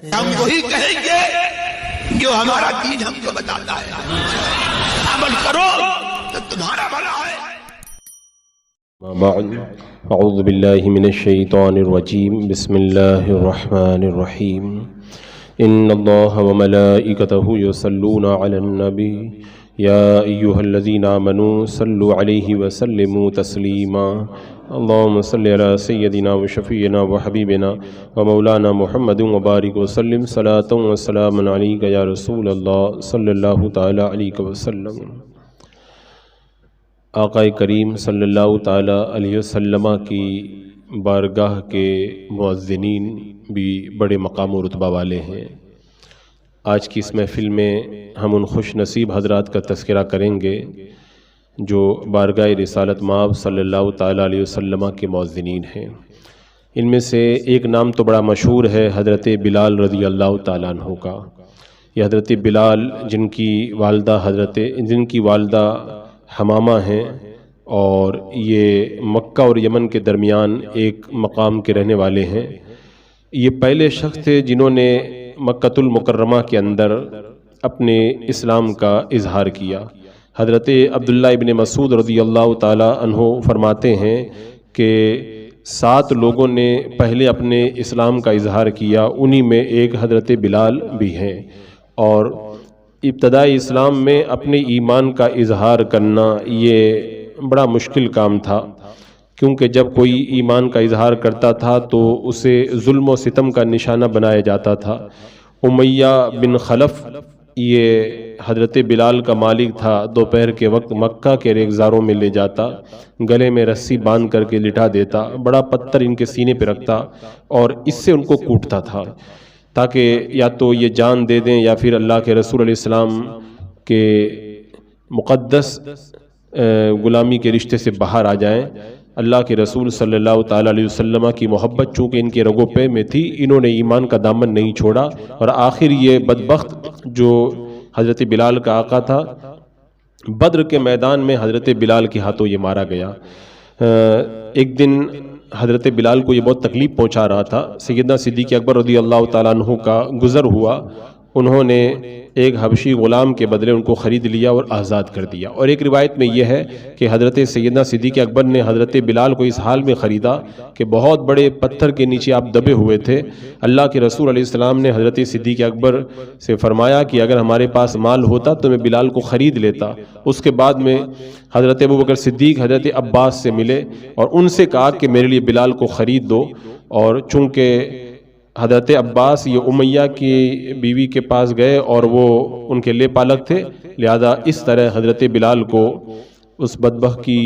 ہم وہی کہیں گے جو ہمارا دین ہم کو بتاتا ہے، عمل کرو تو تمہارا بھلا ہے۔ بعد اعوذ باللہ من الشیطان الرجیم، بسم اللہ الرحمن الرحیم۔ ان اللہ وملائکتہ یصلون علی النبی یا ایہا الذین آمنوا صلوا علیہ وسلموا تسلیما۔ اللہم صلی علی سیدنا وشفیعنا وحبیبنا ومولانا محمد وبارک وسلم صلاۃ وسلام علیک یا رسول اللہ صلی اللہ تعالی علیہ وسلم۔ آقا کریم صلی اللہ تعالی علیہ وسلم کی بارگاہ کے مؤذنین بھی بڑے مقام و رتبہ والے ہیں۔ آج کی اس محفل میں ہم ان خوش نصیب حضرات کا تذکرہ کریں گے جو بارگاہ رسالت مآب صلی اللہ تعالی علیہ وسلم کے مؤذنین ہیں۔ ان میں سے ایک نام تو بڑا مشہور ہے، حضرت بلال رضی اللہ تعالیٰ عنہ کا۔ یہ حضرت بلال جن کی والدہ حمامہ ہیں، اور یہ مکہ اور یمن کے درمیان ایک مقام کے رہنے والے ہیں۔ یہ پہلے شخص تھے جنہوں نے مکۃ المکرمہ کے اندر اپنے اسلام کا اظہار کیا۔ حضرت عبداللہ ابن مسعود رضی اللہ تعالی عنہ فرماتے ہیں کہ 7 لوگوں نے پہلے اپنے اسلام کا اظہار کیا، انہی میں ایک حضرت بلال بھی ہیں۔ اور ابتدائی اسلام میں اپنے ایمان کا اظہار کرنا یہ بڑا مشکل کام تھا، کیونکہ جب کوئی ایمان کا اظہار کرتا تھا تو اسے ظلم و ستم کا نشانہ بنایا جاتا تھا۔ امیہ بن خلف یہ حضرت بلال کا مالک تھا، دوپہر کے وقت مکہ کے ریگزاروں میں لے جاتا، گلے میں رسی باندھ کر کے لٹا دیتا، بڑا پتھر ان کے سینے پہ رکھتا اور اس سے ان کو کوٹتا تھا تاکہ یا تو یہ جان دے دیں یا پھر اللہ کے رسول علیہ السلام کے مقدس غلامی کے رشتے سے باہر آ جائیں۔ اللہ کے رسول صلی اللہ تعالیٰ علیہ وسلم کی محبت چونکہ ان کے رگوں پہ میں تھی، انہوں نے ایمان کا دامن نہیں چھوڑا، اور آخر یہ بدبخت جو حضرت بلال کا آقا تھا، بدر کے میدان میں حضرت بلال کے ہاتھوں یہ مارا گیا۔ ایک دن حضرت بلال کو یہ بہت تکلیف پہنچا رہا تھا۔ سیدنا صدیق اکبر رضی اللہ تعالیٰ عنہ کا گزر ہوا، انہوں نے ایک حبشی غلام کے بدلے ان کو خرید لیا اور آزاد کر دیا۔ اور ایک روایت میں یہ ہے کہ حضرت سیدنا صدیق اکبر نے حضرت بلال کو اس حال میں خریدا کہ بہت بڑے پتھر کے نیچے آپ دبے ہوئے تھے۔ اللہ کے رسول علیہ السلام نے حضرت صدیق اکبر سے فرمایا کہ اگر ہمارے پاس مال ہوتا تو میں بلال کو خرید لیتا۔ اس کے بعد میں حضرت ابوبکر صدیق حضرت عباس سے ملے اور ان سے کہا کہ میرے لیے بلال کو خرید دو، اور چونکہ حضرت عباس یہ امیہ کی بیوی کے پاس گئے اور وہ ان کے لے پالک تھے، لہذا اس طرح حضرت بلال کو اس بدبخت کی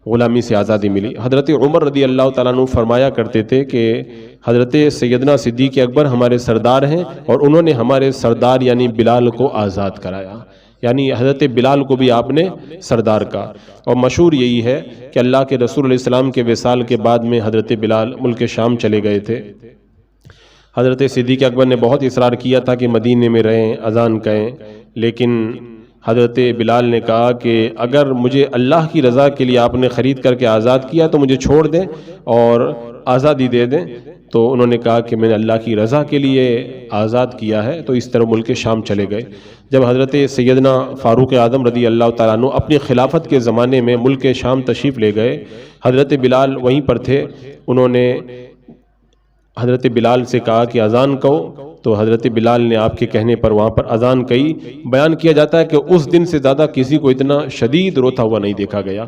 غلامی سے آزادی ملی۔ حضرت عمر رضی اللہ تعالیٰ عنہ فرمایا کرتے تھے کہ حضرت سیدنا صدیق اکبر ہمارے سردار ہیں اور انہوں نے ہمارے سردار یعنی بلال کو آزاد کرایا، یعنی حضرت بلال کو بھی آپ نے سردار کا۔ اور مشہور یہی ہے کہ اللہ کے رسول علیہ السلام کے وصال کے بعد میں حضرت بلال ملک شام چلے گئے تھے۔ حضرت صدیق اکبر نے بہت اصرار کیا تھا کہ مدینے میں رہیں، اذان کہیں، لیکن حضرت بلال نے کہا کہ اگر مجھے اللہ کی رضا کے لیے آپ نے خرید کر کے آزاد کیا تو مجھے چھوڑ دیں اور آزادی دے دیں۔ تو انہوں نے کہا کہ میں نے اللہ کی رضا کے لیے آزاد کیا ہے، تو اس طرح ملک شام چلے گئے۔ جب حضرت سیدنا فاروق اعظم رضی اللہ تعالیٰ عنہ اپنی خلافت کے زمانے میں ملک شام تشریف لے گئے، حضرت بلال وہیں پر تھے۔ انہوں نے حضرت بلال سے کہا کہ اذان کہو، تو حضرت بلال نے آپ کے کہنے پر وہاں پر اذان کہی۔ بیان کیا جاتا ہے کہ اس دن سے زیادہ کسی کو اتنا شدید روتا ہوا نہیں دیکھا گیا۔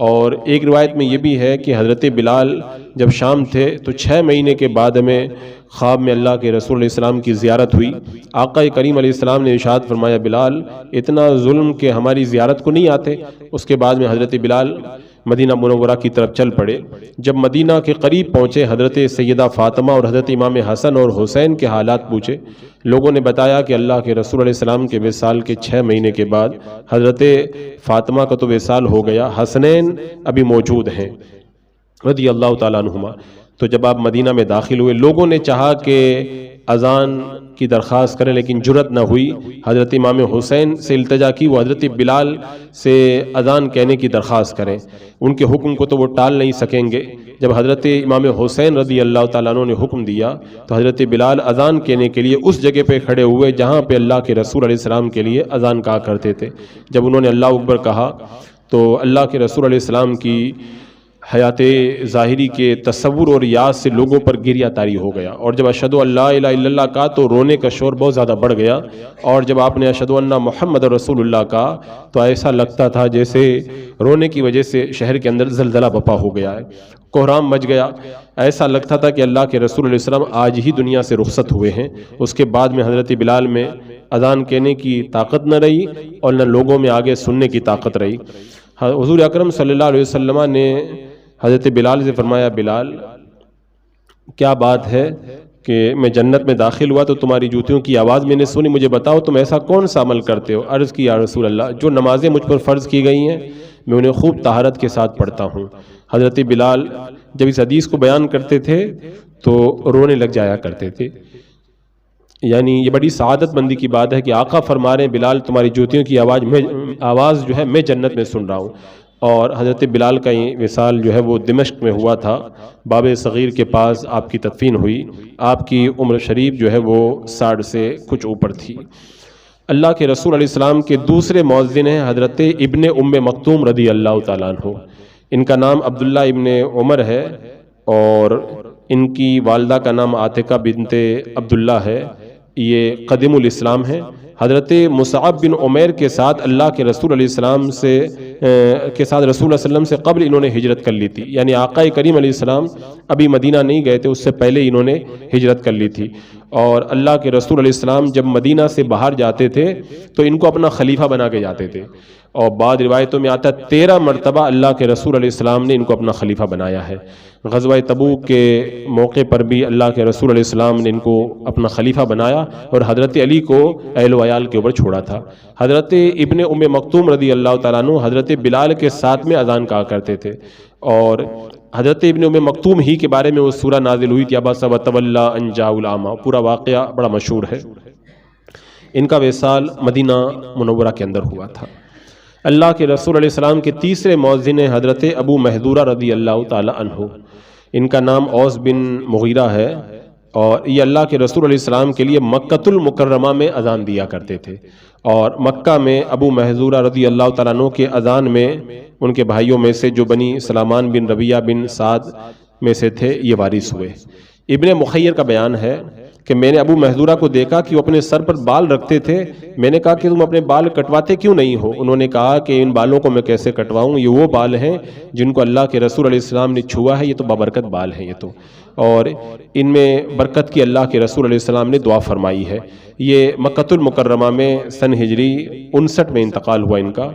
اور ایک روایت میں یہ بھی ہے کہ حضرت بلال جب شام تھے تو 6 مہینے کے بعد ہمیں خواب میں اللہ کے رسول علیہ السلام کی زیارت ہوئی۔ آقا کریم علیہ السلام نے ارشاد فرمایا بلال اتنا ظلم کہ ہماری زیارت کو نہیں آتے۔ اس کے بعد میں حضرت بلال مدینہ منورہ کی طرف چل پڑے۔ جب مدینہ کے قریب پہنچے، حضرت سیدہ فاطمہ اور حضرت امام حسن اور حسین کے حالات پوچھے۔ لوگوں نے بتایا کہ اللہ کے رسول علیہ السلام کے وصال کے 6 مہینے کے بعد حضرت فاطمہ کا تو وصال ہو گیا، حسنین ابھی موجود ہیں رضی اللہ تعالیٰ عنہما۔ تو جب آپ مدینہ میں داخل ہوئے، لوگوں نے چاہا کہ اذان کی درخواست کریں لیکن جرأت نہ ہوئی. حضرت امام حسین سے التجا کی وہ حضرت بلال سے اذان کہنے کی درخواست کریں. ان کے حکم کو تو وہ ٹال نہیں سکیں گے. جب حضرت امام حسین رضی اللہ تعالیٰ عنہ نے حکم دیا تو حضرت بلال اذان کہنے کے لیے اس جگہ پہ کھڑے ہوئے جہاں پہ اللہ کے رسول علیہ السلام کے لیے اذان کہا کرتے تھے. جب انہوں نے اللہ اکبر کہا تو اللہ کے رسول علیہ السلام کی حیات ظاہری کے تصور اور یاد سے لوگوں پر گریہ طاری ہو گیا. اور جب اشہدو ان لا الہ الا اللہ کہا تو رونے کا شور بہت زیادہ بڑھ گیا. اور جب آپ نے اشہدو ان محمد رسول اللہ کہا تو ایسا لگتا تھا جیسے رونے کی وجہ سے شہر کے اندر زلزلہ بپا ہو گیا ہے, کوہرام مچ گیا. ایسا لگتا تھا کہ اللہ کے رسول علیہ السلام آج ہی دنیا سے رخصت ہوئے ہیں. اس کے بعد میں حضرت بلال میں اذان کہنے کی طاقت نہ رہی اور نہ لوگوں میں آگے سننے کی طاقت رہی. حضور اکرم صلی اللہ علیہ وسلم نے حضرت بلال سے فرمایا, بلال کیا بات ہے کہ میں جنت میں داخل ہوا تو تمہاری جوتیوں کی آواز میں نے سنی, مجھے بتاؤ تم ایسا کون سا عمل کرتے ہو؟ عرض کی یا رسول اللہ, جو نمازیں مجھ پر فرض کی گئی ہیں میں انہیں خوب طہارت کے ساتھ پڑھتا ہوں. حضرت بلال جب اس حدیث کو بیان کرتے تھے تو رونے لگ جایا کرتے تھے. یعنی یہ بڑی سعادت مندی کی بات ہے کہ آقا فرما رہے ہیں بلال تمہاری جوتیوں کی آواز جو ہے میں جنت میں سن رہا ہوں. اور حضرت بلال کا یہ وصال جو ہے وہ دمشق میں ہوا تھا. باب صغیر کے پاس آپ کی تدفین ہوئی. آپ کی عمر شریف جو ہے وہ 60 سے کچھ اوپر تھی. اللہ کے رسول علیہ السلام کے دوسرے مؤذن ہیں حضرت ابن ام مکتوم رضی اللہ تعالیٰ عنہ. ان کا نام عبداللہ ابن عمر ہے اور ان کی والدہ کا نام عاتقہ بنت عبداللہ ہے. یہ قدیم الاسلام ہے. حضرت مصعب بن عمیر کے ساتھ اللہ کے رسول علیہ السلام سے رسول اللہ علیہ وسلم سے قبل انہوں نے ہجرت کر لی تھی. یعنی آقا کریم علیہ السلام ابھی مدینہ نہیں گئے تھے, اس سے پہلے انہوں نے ہجرت کر لی تھی. اور اللہ کے رسول علیہ السلام جب مدینہ سے باہر جاتے تھے تو ان کو اپنا خلیفہ بنا کے جاتے تھے. اور بعض روایتوں میں آتا ہے 13 مرتبہ اللہ کے رسول علیہ السلام نے ان کو اپنا خلیفہ بنایا ہے. غزوہ تبوک کے موقع پر بھی اللہ کے رسول علیہ السلام نے ان کو اپنا خلیفہ بنایا اور حضرت علی کو اہل و عیال کے اوپر چھوڑا تھا. حضرت ابن ام مکتوم رضی اللہ تعالیٰ عنہ حضرت بلال کے ساتھ میں اذان کہا کرتے تھے. اور حضرت ابن ام مکتوم ہی کے بارے میں وہ سورہ نازل ہوئی تھی عبس وتولی ان جاءہ الاعمی. پورا واقعہ بڑا مشہور ہے. ان کا وصال مدینہ منورہ کے اندر ہوا تھا. اللہ کے رسول علیہ السلام کے تیسرے مؤذن ہیں حضرت ابو محذورہ رضی اللہ تعالی عنہ. ان کا نام اوس بن مغیرہ ہے اور یہ اللہ کے رسول علیہ السلام کے لیے مکۃ المکرمہ میں اذان دیا کرتے تھے. اور مکہ میں ابو محذورہ رضی اللہ تعالیٰ عنہ کے اذان میں ان کے بھائیوں میں سے جو بنی سلامان بن ربیہ بن سعد میں سے تھے یہ وارث ہوئے. ابن مخیر کا بیان ہے کہ میں نے ابو محذورہ کو دیکھا کہ وہ اپنے سر پر بال رکھتے تھے. میں نے کہا کہ تم اپنے بال کٹواتے کیوں نہیں ہو؟ انہوں نے کہا کہ ان بالوں کو میں کیسے کٹواؤں, یہ وہ بال ہیں جن کو اللہ کے رسول علیہ السلام نے چھوا ہے, یہ تو بابرکت بال ہیں یہ تو, اور ان میں برکت کی اللہ کے رسول علیہ السلام نے دعا فرمائی ہے. یہ مکۃ المکرمہ میں سن ہجری 59 میں انتقال ہوا ان کا.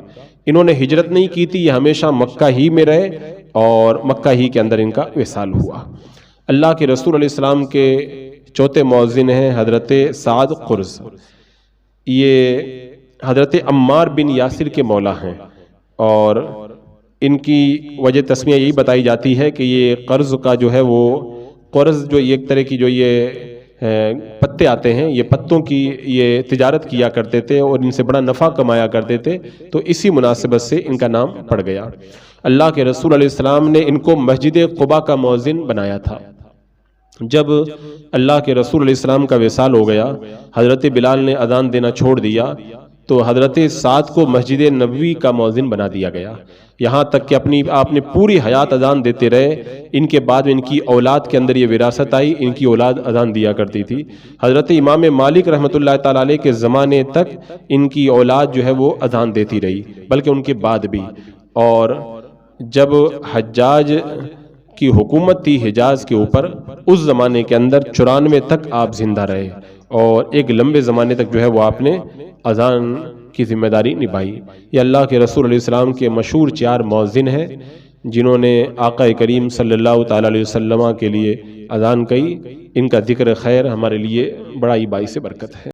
انہوں نے ہجرت نہیں کی تھی, یہ ہمیشہ مکہ ہی میں رہے اور مکہ ہی کے اندر ان کا وصال ہوا. اللہ کے رسول علیہ السلام کے چوتھے مؤذن ہیں حضرت سعد قرز. یہ حضرت عمار بن یاسر کے مولا ہیں اور ان کی وجہ تسمیہ یہی بتائی جاتی ہے کہ یہ قرض کا جو ہے وہ قرض جو ایک طرح کی جو یہ پتے آتے ہیں, یہ پتوں کی یہ تجارت کیا کرتے تھے اور ان سے بڑا نفع کمایا کرتے تھے, تو اسی مناسبت سے ان کا نام پڑ گیا. اللہ کے رسول علیہ السلام نے ان کو مسجد قباء کا مؤذن بنایا تھا. جب اللہ کے رسول علیہ السلام کا وصال ہو گیا, حضرت بلال نے اذان دینا چھوڑ دیا تو حضرت سعد کو مسجد نبوی کا مؤذن بنا دیا گیا. یہاں تک کہ آپ نے پوری حیات اذان دیتے رہے. ان کے بعد ان کی اولاد کے اندر یہ وراثت آئی, ان کی اولاد اذان دیا کرتی تھی. حضرت امام مالک رحمۃ اللہ تعالیٰ علیہ کے زمانے تک ان کی اولاد جو ہے وہ اذان دیتی رہی, بلکہ ان کے بعد بھی. اور جب حجاج کی حکومت تھی حجاز کے اوپر, اس زمانے کے اندر 94 تک آپ زندہ رہے اور ایک لمبے زمانے تک جو ہے وہ آپ نے اذان کی ذمہ داری نبھائی. یہ اللہ کے رسول علیہ السلام کے مشہور 4 مؤذن ہیں جنہوں نے آقا کریم صلی اللہ تعالیٰ علیہ وسلم کے لیے اذان کہی. ان کا ذکر خیر ہمارے لیے بڑا ہی باعث برکت ہے.